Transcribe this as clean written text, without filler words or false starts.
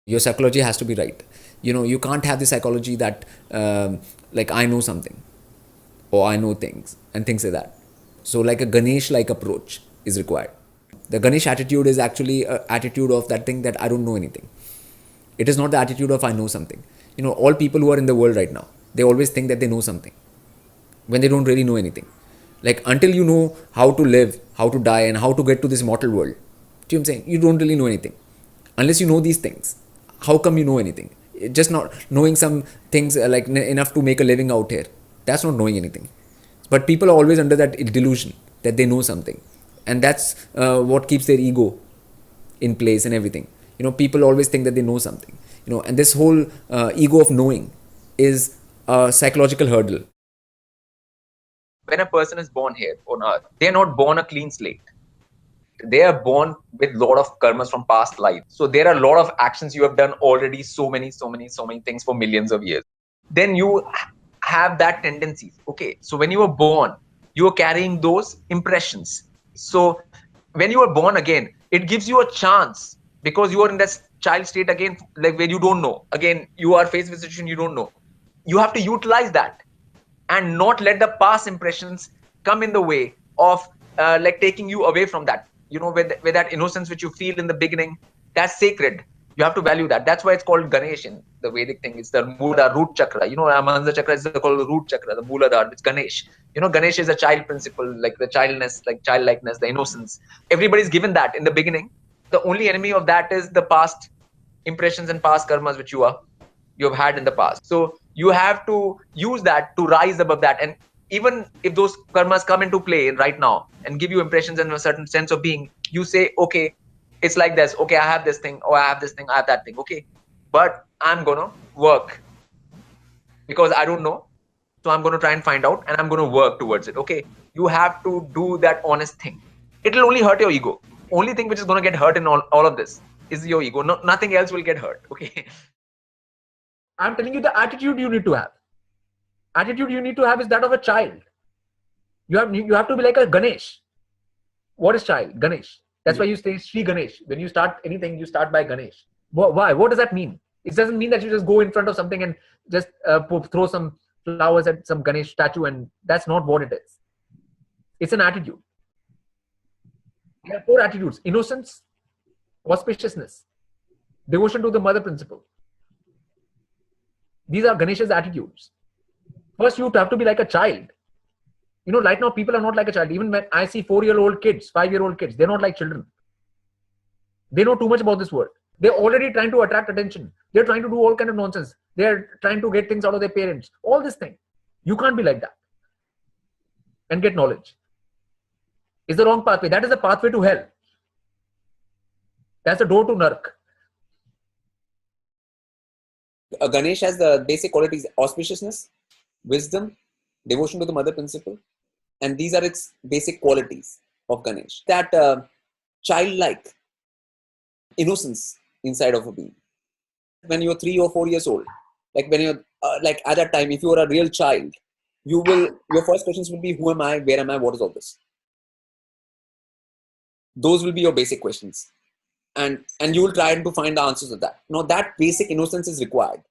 Your psychology has to be right. You can't have the psychology that like I know something or I know things and things like that. So like a Ganesh like approach is required. The Ganesh attitude is actually an attitude of that thing that I don't know anything. It is not the attitude of I know something. All people who are in the world right now, they always think that they know something when they don't really know anything. Like until you know how to live, how to die, and how to get to this mortal world, do you know what I'm saying? You don't really know anything. Unless you know these things, how come you know anything? Just not knowing some things like enough to make a living out here. That's not knowing anything. But people are always under that delusion that they know something. And that's what keeps their ego in place and everything. People always think that they know something. And this whole ego of knowing is a psychological hurdle. When a person is born here on earth, they are not born a clean slate. They are born with a lot of karmas from past life. So there are a lot of actions you have done already, so many things for millions of years. Then you have that tendency. Okay, so when you were born, you are carrying those impressions. So when you are born again, it gives you a chance, because you are in that child state again, like where you don't know. Again, you are faced with a situation you don't know. You have to utilize that and not let the past impressions come in the way of like taking you away from that. With that innocence which you feel in the beginning, that's sacred. You have to value that. That's why it's called Ganesh in the Vedic thing. It's the Mooladhara root chakra. Amanza chakra is called the root chakra, the Mooladhara. It's Ganesh. Ganesh is a child principle, like the childness, like childlikeness, the innocence. Everybody's given that in the beginning. The only enemy of that is the past impressions and past karmas which you have had in the past. So you have to use that to rise above that. And even if those karmas come into play right now and give you impressions and a certain sense of being, you say, okay, it's like this. Okay, I have this thing, or I have this thing, I have that thing. Okay, but I'm gonna work because I don't know. So I'm gonna try and find out, and I'm gonna work towards it. Okay, you have to do that honest thing. It'll only hurt your ego. Only thing which is gonna get hurt in all of this is your ego. No, nothing else will get hurt. Okay. I'm telling you the attitude you need to have. Attitude you need to have is that of a child. You have to be like a Ganesh. What is child? Ganesh. That's why you say Sri Ganesh. When you start anything, you start by Ganesh. Why? What does that mean? It doesn't mean that you just go in front of something and just throw some flowers at some Ganesh statue, and that's not what it is. It's an attitude. There are 4 attitudes: innocence, auspiciousness, devotion to the mother principle. These are Ganesha's attitudes. First, you have to be like a child. Right now, people are not like a child. Even when I see 4-year-old kids, 5-year-old kids, they're not like children. They know too much about this world. They're already trying to attract attention. They're trying to do all kind of nonsense. They're trying to get things out of their parents. All this thing. You can't be like that and get knowledge. It's the wrong pathway. That is the pathway to hell. That's the door to Nark. Ganesh has the basic qualities: auspiciousness, wisdom, devotion to the mother principle, and these are its basic qualities of Ganesh. That childlike innocence inside of a being. When you're 3 or 4 years old, like when you're like at that time, if you are a real child, your first questions will be, who am I, where am I, what is all this? Those will be your basic questions, and you will try to find the answers of that. Now that basic innocence is required.